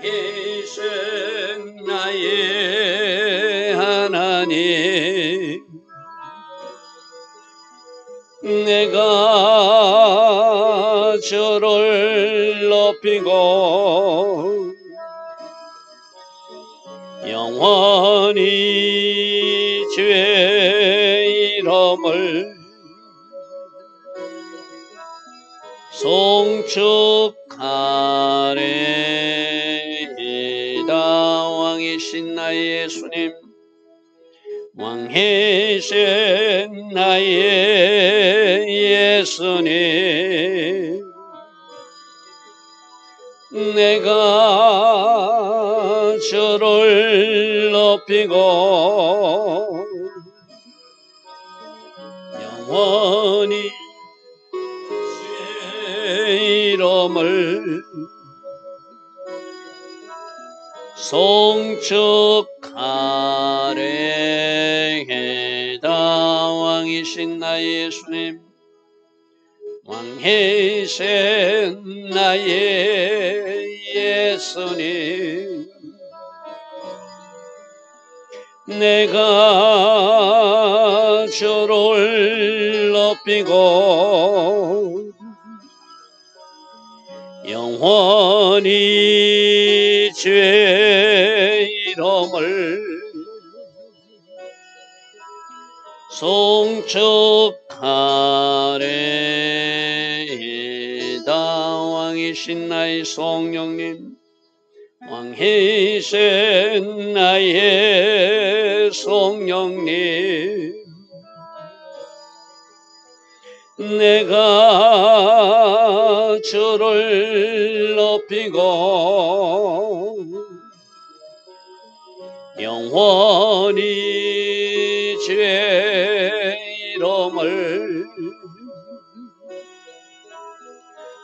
계신 나의 하나님, 내가 주를 높이고 영원히 주의 이름을 송축하리이다. 왕이신 나의 예수님, 왕이신 나의 예수님, 내가 주를 높이고 영원히 주의 이름을 송축하리이다. 왕이신 나의 예수님, 왕이신 나의 예수님, 내가 주를 높이고 영원히 주의 이름을 송축하리이다. 왕이신 나의 성령님, 왕이신 나의 성령님, 내가 주를 높이고 영원히 주의 이름을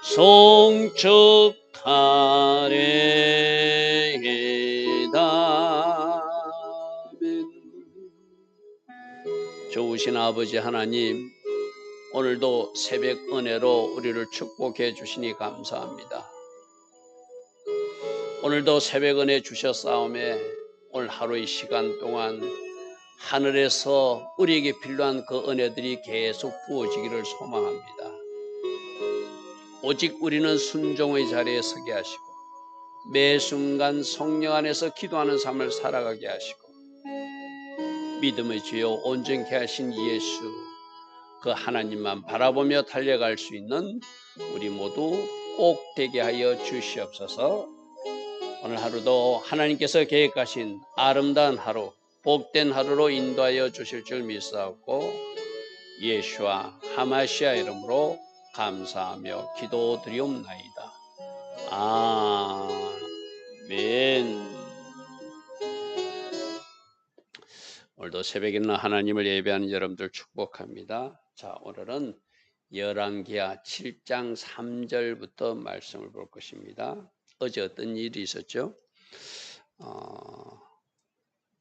송축하리이다. 아멘. 좋으신 아버지 하나님, 오늘도 새벽 은혜로 우리를 축복해 주시니 감사합니다. 오늘도 새벽 은혜 주셨사오매 오늘 하루의 시간 동안 하늘에서 우리에게 필요한 그 은혜들이 계속 부어지기를 소망합니다. 오직 우리는 순종의 자리에 서게 하시고 매 순간 성령 안에서 기도하는 삶을 살아가게 하시고 믿음의 주여 온전케 하신 예수, 그 하나님만 바라보며 달려갈 수 있는 우리 모두 꼭 되게 하여 주시옵소서. 오늘 하루도 하나님께서 계획하신 아름다운 하루, 복된 하루로 인도하여 주실 줄 믿사옵고 예수와 하마시아 이름으로 감사하며 기도드리옵나이다. 아멘. 오늘도 새벽에는 하나님을 예배하는 여러분들 축복합니다. 자, 오늘은 열왕기하 7장 3절부터 말씀을 볼 것입니다. 어제 어떤 일이 있었죠?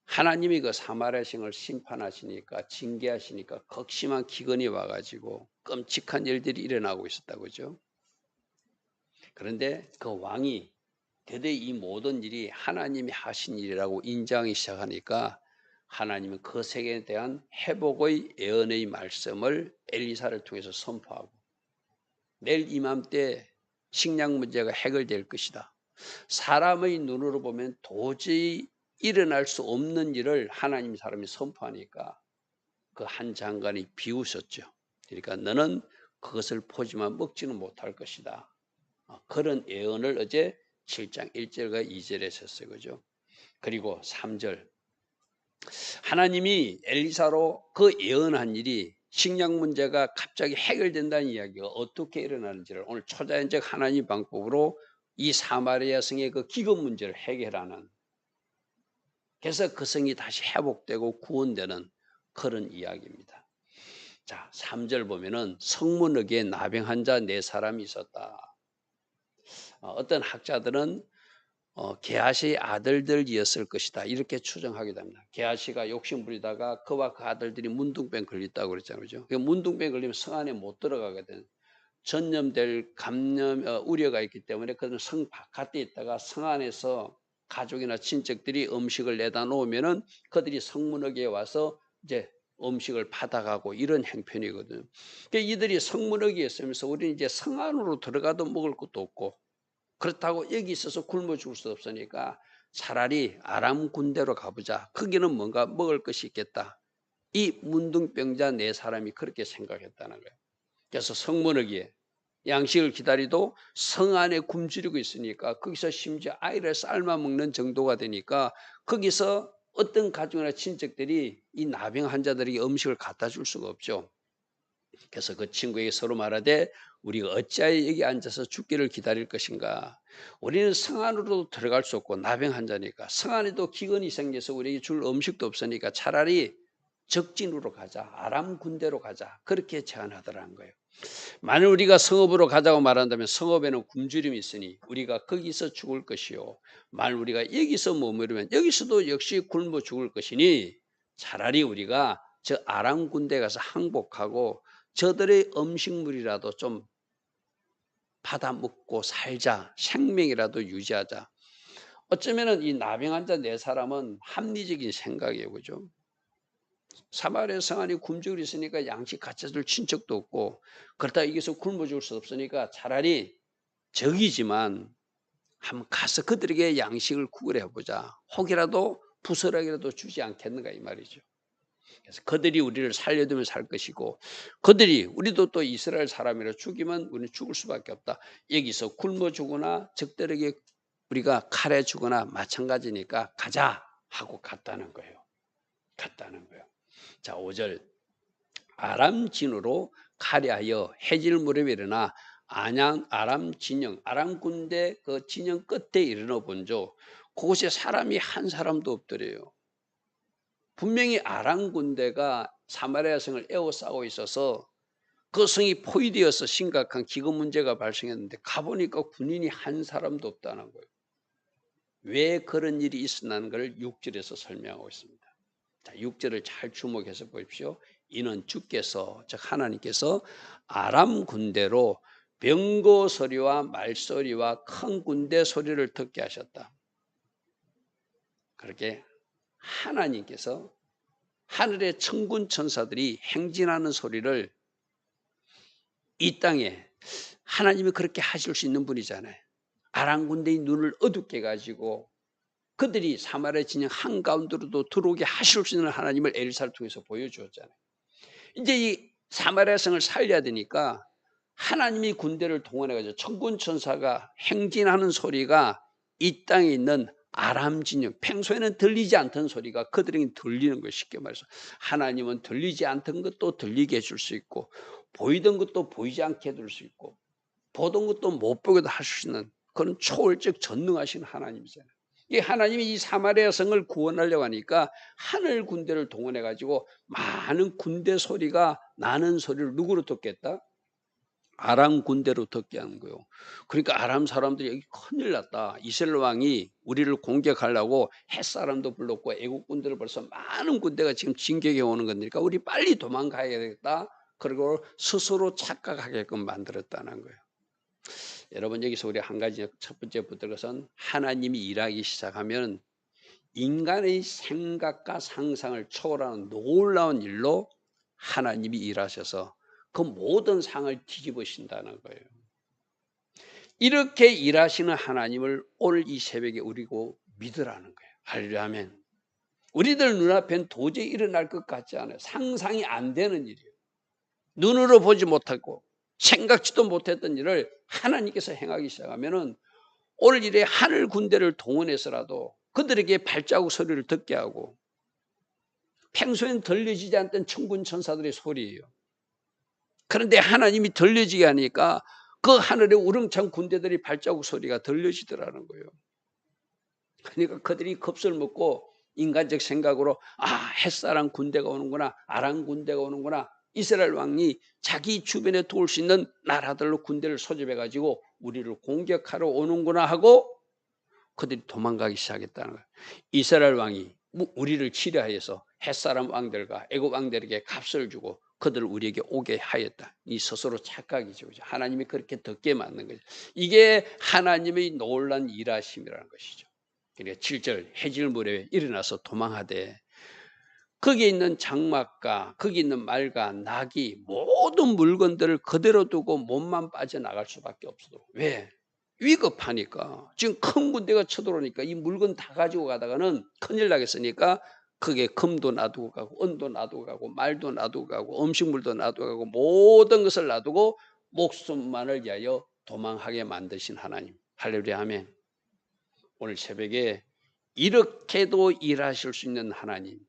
하나님이 그 사마리아 성을 심판하시니까, 징계하시니까 극심한 기근이 와가지고 끔찍한 일들이 일어나고 있었다고 그죠? 그런데 그 왕이 대대히 이 모든 일이 하나님이 하신 일이라고 인정하기 시작하니까 하나님은 그 세계에 대한 회복의 예언의 말씀을 엘리사를 통해서 선포하고 내일 이맘때 식량 문제가 해결될 것이다. 사람의 눈으로 보면 도저히 일어날 수 없는 일을 하나님 사람이 선포하니까 그 한 장관이 비웃었죠. 그러니까 너는 그것을 보지만 먹지는 못할 것이다. 그런 예언을 어제 7장 1절과 2절에 했었어요. 그죠? 그리고 3절. 하나님이 엘리사로 그 예언한 일이 식량 문제가 갑자기 해결된다는 이야기가 어떻게 일어나는지를 오늘 초자연적 하나님 방법으로 이 사마리아 성의 그 기근 문제를 해결하는, 그래서 그 성이 다시 회복되고 구원되는 그런 이야기입니다. 자, 3절 보면은 성문역에 나병 환자 4사람이 있었다. 어떤 학자들은 게하시의 아들들이었을 것이다 이렇게 추정하기도 합니다. 게하시가 욕심 부리다가 그와 그 아들들이 문둥병 걸렸다고 그랬잖아요. 그죠? 문둥병 걸리면 성 안에 못 들어가게 된, 전염될 감염 우려가 있기 때문에 그들은 성 바깥에 있다가 성 안에서 가족이나 친척들이 음식을 내다 놓으면은 그들이 성문역에 와서 이제 음식을 받아가고 이런 행편이거든요. 그러니까 이들이 성문역에 있으면서 우리는 이제 성 안으로 들어가도 먹을 것도 없고 그렇다고 여기 있어서 굶어 죽을 수 없으니까 차라리 아람 군대로 가보자. 거기는 뭔가 먹을 것이 있겠다. 이 문둥병자 네 사람이 그렇게 생각했다는 거예요. 그래서 성문어기에 양식을 기다리도 성 안에 굶주리고 있으니까 거기서 심지어 아이를 삶아 먹는 정도가 되니까 거기서 어떤 가족이나 친척들이 이 나병 환자들에게 음식을 갖다 줄 수가 없죠. 그래서 그 친구에게 서로 말하되 우리가 어찌하여 여기 앉아서 죽기를 기다릴 것인가. 우리는 성 안으로 들어갈 수 없고 나병 환자니까 성 안에도 기근이 생겨서 우리에게 줄 음식도 없으니까 차라리 적진으로 가자. 아람 군대로 가자. 그렇게 제안하더라는 거예요. 만일 우리가 성읍으로 가자고 말한다면 성읍에는 굶주림이 있으니 우리가 거기서 죽을 것이요. 만일 우리가 여기서 머무르면 여기서도 역시 굶어 죽을 것이니 차라리 우리가 저 아람 군대에 가서 항복하고 저들의 음식물이라도 좀 받아 먹고 살자. 생명이라도 유지하자. 어쩌면은 이 나병 환자 네 사람은 합리적인 생각이에요. 그죠? 사마리아 성 안에 굶주려 있으니까 양식 갖다 줄 친척도 없고 그렇다 여기서 굶어 죽을 수 없으니까 차라리 적이지만 한번 가서 그들에게 양식을 구걸해 보자. 혹이라도 부스러기라도 주지 않겠는가 이 말이죠. 그래서 그들이 우리를 살려두면 살 것이고 그들이 우리도 또 이스라엘 사람이라 죽이면 우리는 죽을 수밖에 없다. 여기서 굶어 죽거나 적들에게 우리가 칼에 죽거나 마찬가지니까 가자 하고 갔다는 거예요. 갔다는 거예요. 자, 5절. 아람 진으로 가리하여 해질 무렵에 일어나 아람 진영, 아람 군대 그 진영 끝에 이르러 본즉 그곳에 사람이 한 사람도 없더래요. 분명히 아람 군대가 사마리아 성을 에워싸고 있어서 그 성이 포위되어서 심각한 기근 문제가 발생했는데 가보니까 군인이 한 사람도 없다는 거예요. 왜 그런 일이 있었나는 걸 6절에서 설명하고 있습니다. 자, 6절을 잘 주목해서 보십시오. 이는 주께서 즉 하나님께서 아람 군대로 병거 소리와 말소리와 큰 군대 소리를 듣게 하셨다. 그렇게 하나님께서 하늘의 천군 천사들이 행진하는 소리를 이 땅에 하나님이 그렇게 하실 수 있는 분이잖아요. 아람 군대의 눈을 어둡게 가지고 그들이 사마리아 진영 한가운데로도 들어오게 하실 수 있는 하나님을 엘리사를 통해서 보여주었잖아요. 이제 이 사마리아 성을 살려야 되니까 하나님이 군대를 동원해가지고 천군 천사가 행진하는 소리가 이 땅에 있는 아람 진영, 평소에는 들리지 않던 소리가 그들에게 들리는 거예요. 쉽게 말해서 하나님은 들리지 않던 것도 들리게 해줄 수 있고 보이던 것도 보이지 않게 해줄 수 있고 보던 것도 못 보게도 할 수 있는 그런 초월적 전능하신 하나님이잖아요. 이 하나님이 이 사마리아 성을 구원하려고 하니까 하늘 군대를 동원해 가지고 많은 군대 소리가 나는 소리를 누구로 듣겠다? 아람 군대로 듣게 하는 거예요. 그러니까 아람 사람들이 여기 큰일 났다. 이스라엘 왕이 우리를 공격하려고 햇사람도 불렀고 애국 군대를 벌써 많은 군대가 지금 진격해 오는 거니까 우리 빨리 도망가야 되겠다. 그리고 스스로 착각하게끔 만들었다는 거예요. 여러분 여기서 우리 한 가지 첫 번째 붙들 것은 하나님이 일하기 시작하면 인간의 생각과 상상을 초월하는 놀라운 일로 하나님이 일하셔서 그 모든 상을 뒤집으신다는 거예요. 이렇게 일하시는 하나님을 오늘 이 새벽에 우리고 믿으라는 거예요. 할렐루야 아멘. 우리들 눈앞엔 도저히 일어날 것 같지 않아요. 상상이 안 되는 일이에요. 눈으로 보지 못하고 생각지도 못했던 일을 하나님께서 행하기 시작하면은 오늘 일에 하늘 군대를 동원해서라도 그들에게 발자국 소리를 듣게 하고 평소엔 들려지지 않던 천군 천사들의 소리예요. 그런데 하나님이 들려지게 하니까 그 하늘의 우렁찬 군대들의 발자국 소리가 들려지더라는 거예요. 그러니까 그들이 겁을 먹고 인간적 생각으로 햇사람 군대가 오는구나, 아람 군대가 오는구나, 이스라엘 왕이 자기 주변에 도울 수 있는 나라들로 군대를 소집해가지고 우리를 공격하러 오는구나 하고 그들이 도망가기 시작했다는 거예요. 이스라엘 왕이 우리를 치려하여서 햇사람 왕들과 애굽 왕들에게 값을 주고 그들을 우리에게 오게 하였다. 이 스스로 착각이죠. 그죠? 하나님이 그렇게 듣게 만든 거죠. 이게 하나님의 놀란 일하심이라는 것이죠. 그러니까 7절 해질 무렵에 일어나서 도망하되 거기 있는 장막과 거기 있는 말과 낙이 모든 물건들을 그대로 두고 몸만 빠져나갈 수밖에 없어도. 왜? 위급하니까. 지금 큰 군대가 쳐들어오니까 이 물건 다 가지고 가다가는 큰일 나겠으니까 그게 금도 놔두고 가고 은도 놔두고 가고 말도 놔두고 가고 음식물도 놔두고 가고 모든 것을 놔두고 목숨만을 위하여 도망하게 만드신 하나님. 할렐루야 아멘. 오늘 새벽에 이렇게도 일하실 수 있는 하나님.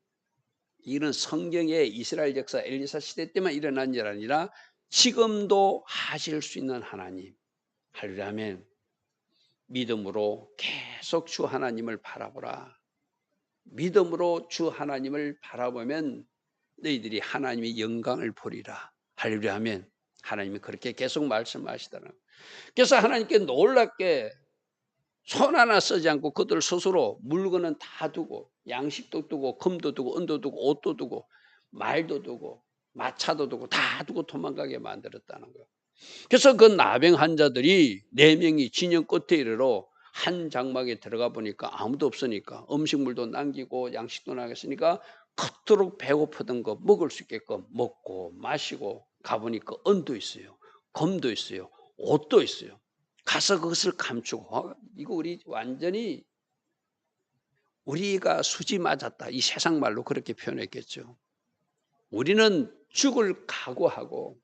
이런 성경의 이스라엘 역사 엘리사 시대 때만 일어난 일 아니라 지금도 하실 수 있는 하나님. 할렐루야 아멘. 믿음으로 계속 주 하나님을 바라보라. 믿음으로 주 하나님을 바라보면 너희들이 하나님의 영광을 보리라. 할렐루야 아멘. 하나님이 그렇게 계속 말씀하시더라고요. 그래서 하나님께 놀랍게 손 하나 쓰지 않고 그들 스스로 물건은 다 두고 양식도 두고 금도 두고 은도 두고 옷도 두고 말도 두고 마차도 두고 다 두고 도망가게 만들었다는 거예요. 그래서 그 나병 환자들이 4명이 진영 끝에 이르러 한 장막에 들어가 보니까 아무도 없으니까 음식물도 남기고 양식도 남겼으니까 그토록 배고프던 거 먹을 수 있게끔 먹고 마시고 가보니까 은도 있어요. 금도 있어요. 옷도 있어요. 가서 그것을 감추고 이거 우리 완전히 우리가 수지 맞았다. 이 세상 말로 그렇게 표현했겠죠. 우리는 죽을 각오하고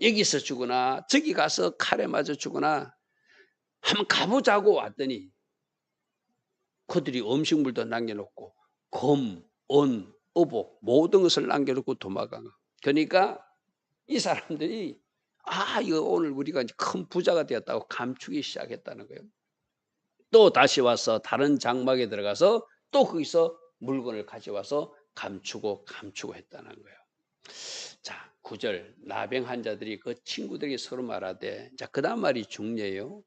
여기서 죽으나 저기 가서 칼에 맞아 죽으나 한번 가보자고 왔더니 그들이 음식물도 남겨놓고 금, 은, 의복 모든 것을 남겨놓고 도망간 거. 그러니까 이 사람들이 이거 오늘 우리가 이제 큰 부자가 되었다고 감추기 시작했다는 거예요. 또 다시 와서 다른 장막에 들어가서 또 거기서 물건을 가져와서 감추고 했다는 거예요. 자, 9절 나병 환자들이 그 친구들에게 서로 말하되 자, 그다음 말이 중요해요.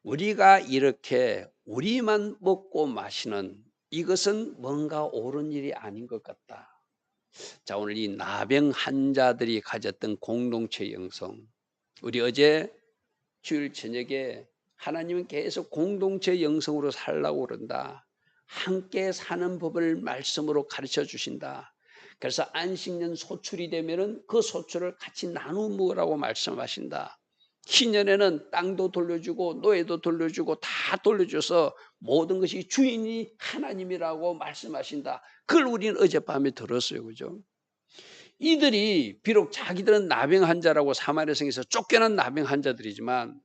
우리가 이렇게 우리만 먹고 마시는 이것은 뭔가 옳은 일이 아닌 것 같다. 자, 오늘 이 나병 환자들이 가졌던 공동체 영성. 우리 어제 주일 저녁에 하나님은 계속 공동체 영성으로 살라고 그런다. 함께 사는 법을 말씀으로 가르쳐 주신다. 그래서 안식년 소출이 되면은 그 소출을 같이 나누어 먹으라고 말씀하신다. 희년에는 땅도 돌려주고 노예도 돌려주고 다 돌려줘서 모든 것이 주인이 하나님이라고 말씀하신다. 그걸 우리는 어젯밤에 들었어요. 그죠? 이들이 비록 자기들은 나병 환자라고 사마리아 성에서 쫓겨난 나병 환자들이지만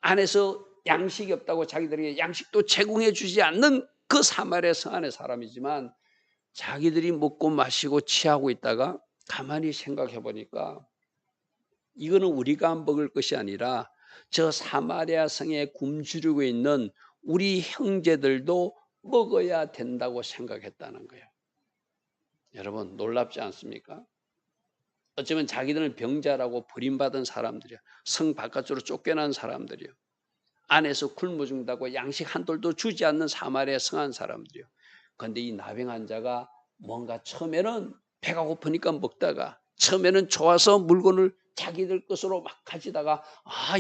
안에서 양식이 없다고 자기들에게 양식도 제공해 주지 않는 그 사마리아 성 안의 사람이지만 자기들이 먹고 마시고 취하고 있다가 가만히 생각해 보니까 이거는 우리가 먹을 것이 아니라 저 사마리아 성에 굶주리고 있는 우리 형제들도 먹어야 된다고 생각했다는 거예요. 여러분 놀랍지 않습니까? 어쩌면 자기들은 병자라고 버림받은 사람들이야. 성 바깥으로 쫓겨난 사람들이요. 안에서 굶어 죽는다고 양식 한 돌도 주지 않는 사마리아 성한 사람들이요. 그런데 이 나병 환자가 뭔가 처음에는 배가 고프니까 먹다가 처음에는 좋아서 물건을 자기들 것으로 막 가지다가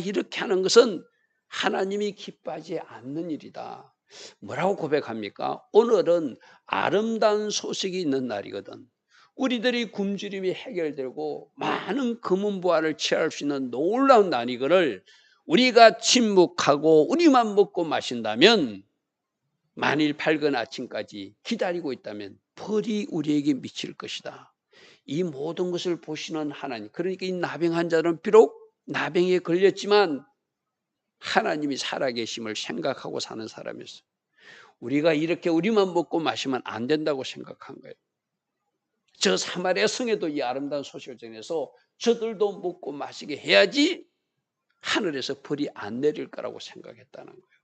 이렇게 하는 것은 하나님이 기뻐하지 않는 일이다. 뭐라고 고백합니까? 오늘은 아름다운 소식이 있는 날이거든. 우리들이 굶주림이 해결되고 많은 금은보화를 취할 수 있는 놀라운 날이거늘 우리가 침묵하고 우리만 먹고 마신다면 만일 밝은 아침까지 기다리고 있다면 벌이 우리에게 미칠 것이다. 이 모든 것을 보시는 하나님, 그러니까 이 나병 환자는 비록 나병에 걸렸지만 하나님이 살아계심을 생각하고 사는 사람이었어요. 우리가 이렇게 우리만 먹고 마시면 안 된다고 생각한 거예요. 저 사마리아 성에도 이 아름다운 소식을 전해서 저들도 먹고 마시게 해야지 하늘에서 벌이 안 내릴 거라고 생각했다는 거예요.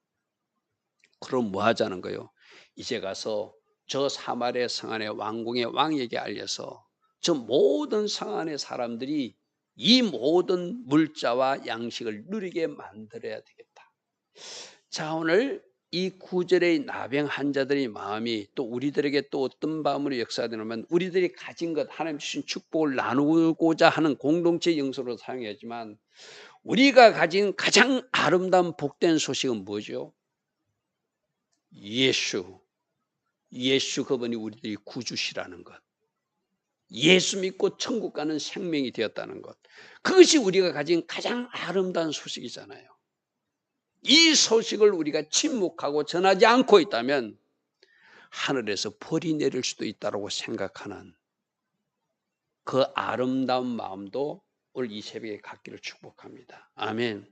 그럼 뭐 하자는 거예요? 이제 가서 저 사마리아 성 안의 왕궁의 왕에게 알려서 저 모든 성 안의 사람들이 이 모든 물자와 양식을 누리게 만들어야 되겠다. 자, 오늘 이 구절의 나병 환자들의 마음이 또 우리들에게 또 어떤 마음으로 역사되냐면 우리들이 가진 것 하나님 주신 축복을 나누고자 하는 공동체 영성으로 사용하지만 우리가 가진 가장 아름다운 복된 소식은 뭐죠? 예수 그분이 우리들이 구주시라는 것. 예수 믿고 천국 가는 생명이 되었다는 것. 그것이 우리가 가진 가장 아름다운 소식이잖아요. 이 소식을 우리가 침묵하고 전하지 않고 있다면 하늘에서 벌이 내릴 수도 있다고 생각하는 그 아름다운 마음도 오늘 이 새벽에 갖기를 축복합니다. 아멘.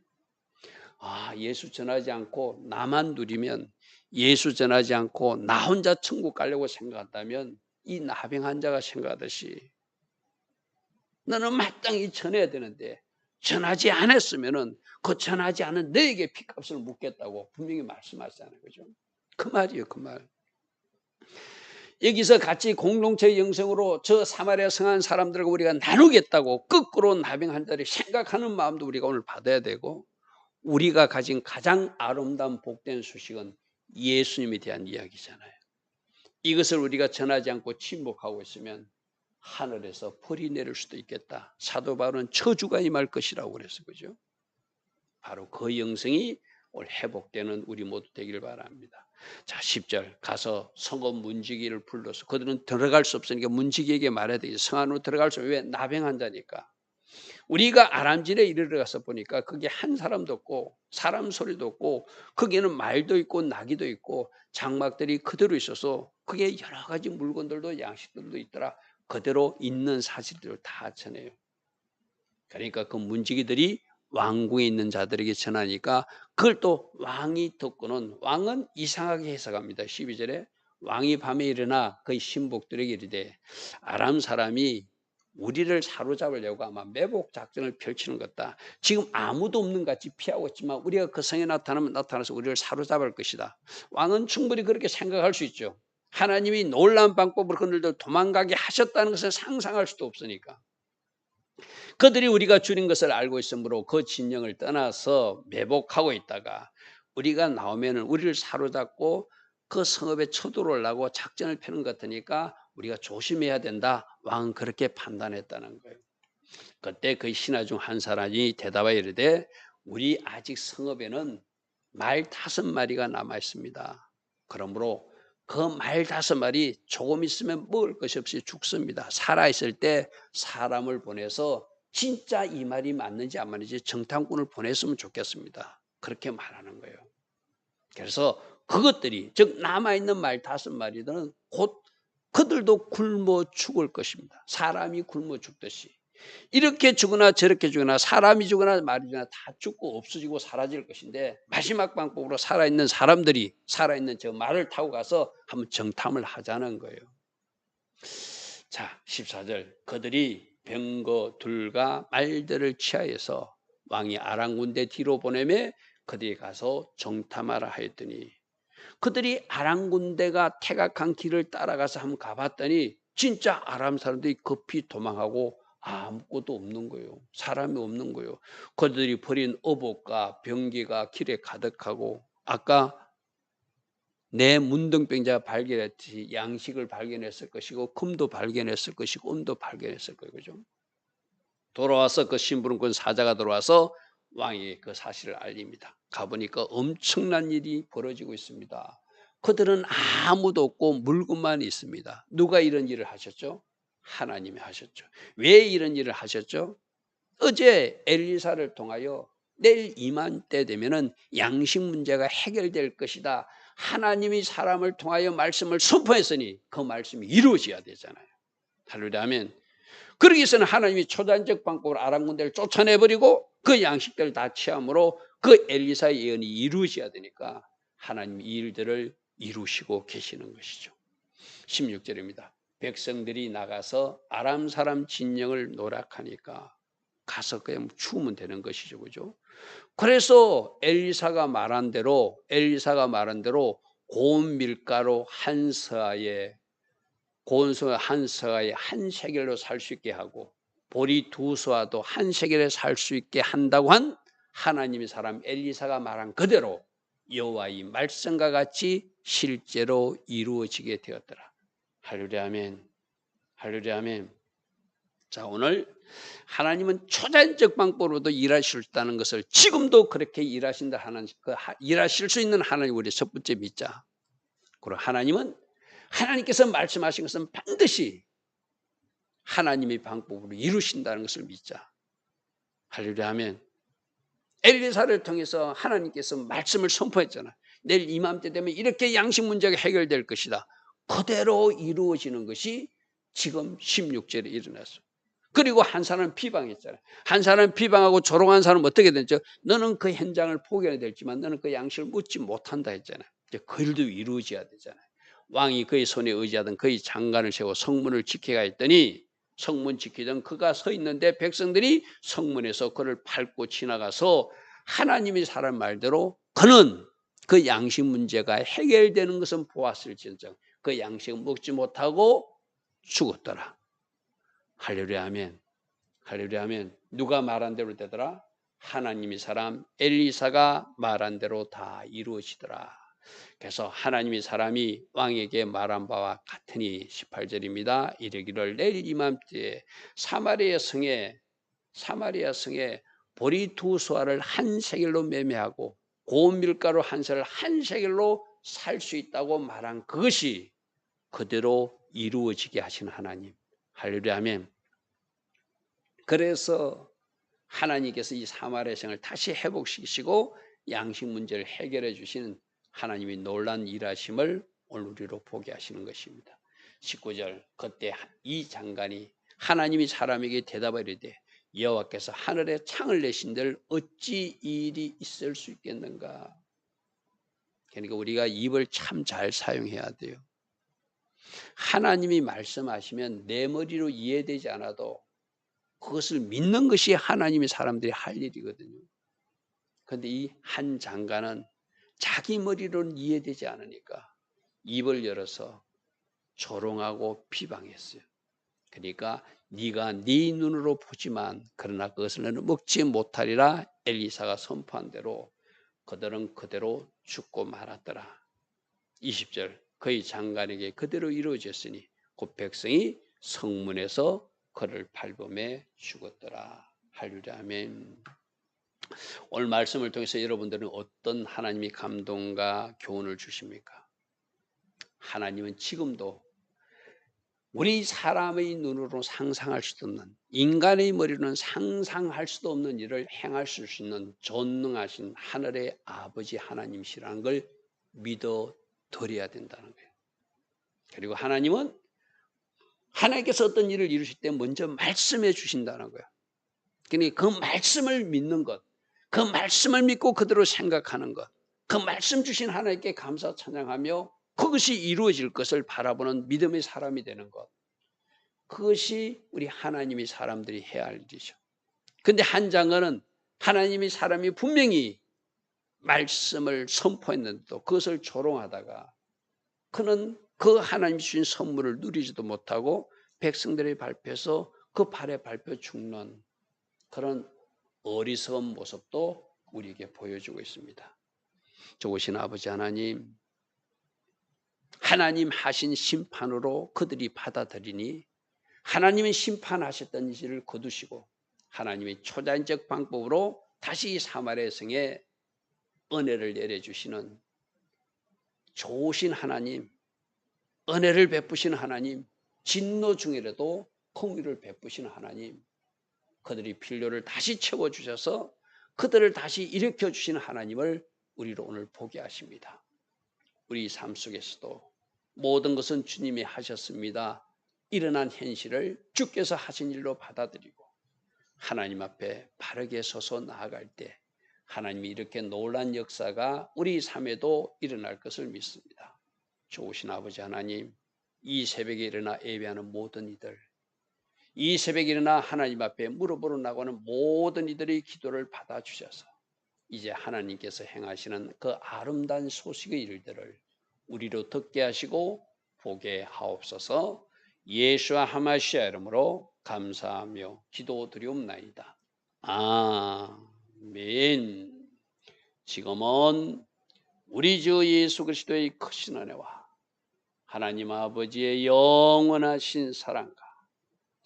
예수 전하지 않고 나만 누리면, 예수 전하지 않고 나 혼자 천국 가려고 생각한다면 이 나병 환자가 생각하듯이 너는 마땅히 전해야 되는데 전하지 않았으면은 그 전하지 않은 너에게 핏값을 묻겠다고 분명히 말씀하시잖아요. 그죠? 그 말이에요, 그 말. 여기서 같이 공동체 영성으로 저 사마리아 성한 사람들과 우리가 나누겠다고 거꾸로 나병 환자를 생각하는 마음도 우리가 오늘 받아야 되고, 우리가 가진 가장 아름다운 복된 소식은 예수님에 대한 이야기잖아요. 이것을 우리가 전하지 않고 침묵하고 있으면 하늘에서 벌이 내릴 수도 있겠다. 사도 바울은 저주가 임할 것이라고 그랬어요. 그죠? 바로 그 영성이 오늘 회복되는 우리 모두 되기를 바랍니다. 자, 10절 가서 성읍 문지기를 불러서, 그들은 들어갈 수 없으니까 문지기에게 말해야 되겠죠. 성 안으로 들어갈 수 없어요. 왜? 나병 환자니까. 우리가 아람질에 이르러 가서 보니까 그게 한 사람도 없고 사람 소리도 없고 거기에는 말도 있고 나귀도 있고 장막들이 그대로 있어서 그게 여러 가지 물건들도 양식들도 있더라. 그대로 있는 사실들을 다 전해요. 그러니까 그 문지기들이 왕궁에 있는 자들에게 전하니까 그걸 또 왕이 듣고는, 왕은 이상하게 해석합니다. 12절에 왕이 밤에 일어나 그의 신복들에게 이르되 아람 사람이 우리를 사로잡으려고 아마 매복 작전을 펼치는 것 같다. 지금 아무도 없는 같이 피하고 있지만 우리가 그 성에 나타나면 나타나서 우리를 사로잡을 것이다. 왕은 충분히 그렇게 생각할 수 있죠. 하나님이 놀라운 방법으로 그들을 도망가게 하셨다는 것을 상상할 수도 없으니까. 그들이 우리가 줄인 것을 알고 있으므로 그 진영을 떠나서 매복하고 있다가 우리가 나오면 우리를 사로잡고 그 성읍에 쳐들어오려고 작전을 펴는 것 같으니까 우리가 조심해야 된다. 왕은 그렇게 판단했다는 거예요. 그때 그 신하 중 한 사람이 대답하여 이르되 우리 아직 성읍에는 말 5마리가 남아 있습니다. 그러므로 그 말 5마리 조금 있으면 먹을 것이 없이 죽습니다. 살아있을 때 사람을 보내서 진짜 이 말이 맞는지 안 맞는지 정탐꾼을 보냈으면 좋겠습니다. 그렇게 말하는 거예요. 그래서 그것들이, 즉 남아있는 말 5마리들은 곧 그들도 굶어 죽을 것입니다. 사람이 굶어 죽듯이. 이렇게 죽거나 저렇게 죽거나 사람이 죽거나 말이 죽거나 다 죽고 없어지고 사라질 것인데, 마지막 방법으로 살아있는 사람들이 살아있는 저 말을 타고 가서 한번 정탐을 하자는 거예요. 자, 14절 그들이 병거 둘과 말들을 취하여서 왕이 아람 군대 뒤로 보내매 그들이 가서 정탐하라 하였더니, 그들이 아람 군대가 태각한 길을 따라가서 한번 가봤더니 진짜 아람 사람들이 급히 도망하고 아무것도 없는 거예요. 사람이 없는 거예요. 그들이 버린 어복과 병기가 길에 가득하고, 아까 내 문둥병자가 발견했듯이 양식을 발견했을 것이고 금도 발견했을 것이고 은도 발견했을 거예요. 그죠? 돌아와서 그 심부름꾼 사자가 돌아와서 왕에게 그 사실을 알립니다. 가보니까 엄청난 일이 벌어지고 있습니다. 그들은 아무도 없고 물건만 있습니다. 누가 이런 일을 하셨죠? 하나님이 하셨죠. 왜 이런 일을 하셨죠? 어제 엘리사를 통하여 내일 이맘때 되면은 양식 문제가 해결될 것이다. 하나님이 사람을 통하여 말씀을 선포했으니 그 말씀이 이루어져야 되잖아요. 할렐루야 아멘. 그러기 위해서는 하나님이 초단적 방법으로 아람 군대를 쫓아내버리고 그 양식들을 다 취함으로 그 엘리사의 예언이 이루어져야 되니까 하나님이 이 일들을 이루시고 계시는 것이죠. 16절입니다. 백성들이 나가서 아람 사람 진영을 노략하니까 가서 그냥 죽으면 되는 것이죠. 그죠? 그래서 엘리사가 말한 대로 고운 밀가루 한 서아에, 고운서 한 서아에 한 세겔로 살 수 있게 하고 보리 2서아도 한 세겔에 살 수 있게 한다고 한 하나님의 사람 엘리사가 말한 그대로 여호와의 말씀과 같이 실제로 이루어지게 되었더라. 할렐루야 아멘. 할렐루야 아멘. 자, 오늘 하나님은 초자연적 방법으로도 일하실 수 있다는 것을 지금도 그렇게 일하신다 하는 일하실 수 있는 하나님 우리 첫 번째 믿자. 그리고 하나님은 하나님께서 말씀하신 것은 반드시 하나님의 방법으로 이루신다는 것을 믿자. 할렐루야 아멘. 엘리사를 통해서 하나님께서 말씀을 선포했잖아. 내일 이맘때 되면 이렇게 양식 문제가 해결될 것이다. 그대로 이루어지는 것이 지금 16절에 일어났어. 그리고 한 사람은 비방했잖아요. 한 사람은 비방하고 조롱한 사람은 어떻게 됐죠? 너는 그 현장을 포기해야 될지만 너는 그 양식을 묻지 못한다 했잖아요. 이제 그 일도 이루어져야 되잖아요. 왕이 그의 손에 의지하던 그의 장관을 세워 성문을 지켜야 했더니 성문 지키던 그가 서 있는데 백성들이 성문에서 그를 밟고 지나가서 하나님이 사람 말대로 그는 그 양식 문제가 해결되는 것은 보았을지언정 그 양식을 먹지 못하고 죽었더라. 할렐루야 아멘. 할렐루야 아멘. 누가 말한 대로 되더라? 하나님이 사람 엘리사가 말한 대로 다 이루어지더라. 그래서 하나님이 사람이 왕에게 말한 바와 같으니 18절입니다. 이르기를 내일 이맘때에 사마리아 성에 보리 두 수알을 한 세겔로 매매하고 고운 밀가루 한 세를 한 세겔로 살 수 있다고 말한 그것이 그대로 이루어지게 하신 하나님. 할렐루야 아멘. 그래서 하나님께서 이 사마리아 성을 다시 회복시키시고 양식 문제를 해결해 주시는 하나님의 놀라운 일하심을 오늘 우리로 보게 하시는 것입니다. 19절 그때 이 장관이 하나님이 사람에게 대답하여 이르되 여호와께서 하늘에 창을 내신들 어찌 이 일이 있을 수 있겠는가. 그러니까 우리가 입을 참 잘 사용해야 돼요. 하나님이 말씀하시면 내 머리로 이해되지 않아도 그것을 믿는 것이 하나님이 사람들이 할 일이거든요. 그런데 이 한 장관은 자기 머리로는 이해되지 않으니까 입을 열어서 조롱하고 비방했어요. 그러니까 네가 네 눈으로 보지만 그러나 그것을 너는 먹지 못하리라 엘리사가 선포한 대로 그들은 그대로 죽고 말았더라. 20절 그의 장관에게 그대로 이루어졌으니 곧 백성이 성문에서 그를 밟음에 죽었더라. 할렐루야 아멘. 오늘 말씀을 통해서 여러분들은 어떤 하나님이 감동과 교훈을 주십니까? 하나님은 지금도 우리 사람의 눈으로 상상할 수도 없는 인간의 머리로는 상상할 수도 없는 일을 행하실 수 있는 전능하신 하늘의 아버지 하나님이시라는 걸 믿어 드려야 된다는 거예요. 그리고 하나님은 하나님께서 어떤 일을 이루실 때 먼저 말씀해 주신다는 거예요. 그러니까 그 말씀을 믿는 것, 그 말씀을 믿고 그대로 생각하는 것, 그 말씀 주신 하나님께 감사 찬양하며 그것이 이루어질 것을 바라보는 믿음의 사람이 되는 것. 그것이 우리 하나님의 사람들이 해야 할 일이죠. 그런데 한 장관은 하나님의 사람이 분명히 말씀을 선포했는데도 그것을 조롱하다가 그는 그 하나님 주신 선물을 누리지도 못하고 백성들의 발표에서 그 발에 밟혀 죽는 그런 어리석은 모습도 우리에게 보여주고 있습니다. 좋으신 아버지 하나님, 하나님 하신 심판으로 그들이 받아들이니 하나님이 심판하셨던 일을 거두시고 하나님의 초자연적 방법으로 다시 사마리아 성에 은혜를 내려주시는 좋으신 하나님, 은혜를 베푸시는 하나님, 진노 중이라도 공의를 베푸시는 하나님, 그들의 필요를 다시 채워주셔서 그들을 다시 일으켜주시는 하나님을 우리로 오늘 보게 하십니다. 우리 삶 속에서도 모든 것은 주님이 하셨습니다. 일어난 현실을 주께서 하신 일로 받아들이고 하나님 앞에 바르게 서서 나아갈 때 하나님이 이렇게 놀라운 역사가 우리 삶에도 일어날 것을 믿습니다. 좋으신 아버지 하나님, 이 새벽에 일어나 예배하는 모든 이들, 이 새벽에 일어나 하나님 앞에 무릎으로 나가는 모든 이들의 기도를 받아주셔서 이제 하나님께서 행하시는 그 아름다운 소식의 일들을 우리로 듣게 하시고 보게 하옵소서. 예수와 하마시아 이름으로 감사하며 기도드리옵나이다. 아멘. 지금은 우리 주 예수 그리스도의 크신 은혜와 하나님 아버지의 영원하신 사랑과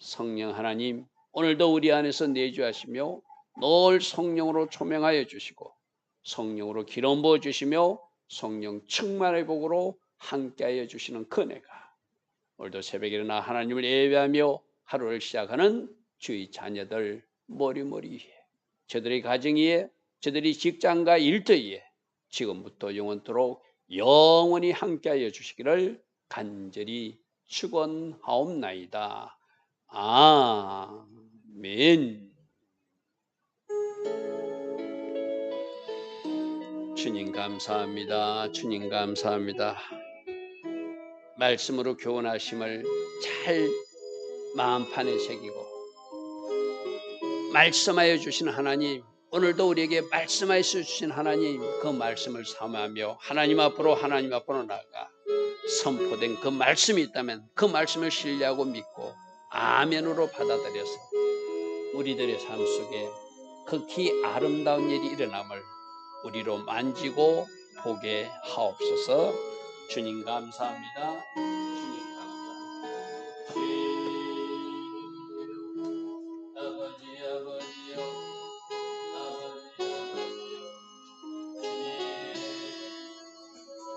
성령 하나님 오늘도 우리 안에서 내주하시며 늘 성령으로 초명하여 주시고 성령으로 기름 부어 주시며 성령 충만의 복으로 함께하여 주시는 그 은혜가 오늘도 새벽에 일어나 하나님을 예배하며 하루를 시작하는 주의 자녀들 머리머리 위에 저들의 가정 위에 저들의 직장과 일터에 지금부터 영원토록 영원히 함께하여 주시기를 간절히 축원하옵나이다. 아멘. 주님 감사합니다. 주님 감사합니다. 말씀으로 교훈하심을 잘 마음판에 새기고 말씀하여 주신 하나님, 오늘도 우리에게 말씀하여 주신 하나님, 그 말씀을 삼으며 하나님 앞으로 나아가 선포된 그 말씀이 있다면 그 말씀을 신뢰하고 믿고 아멘으로 받아들여서 우리들의 삶 속에 극히 아름다운 일이 일어남을 우리로 만지고 보게 하옵소서. 주님 감사합니다.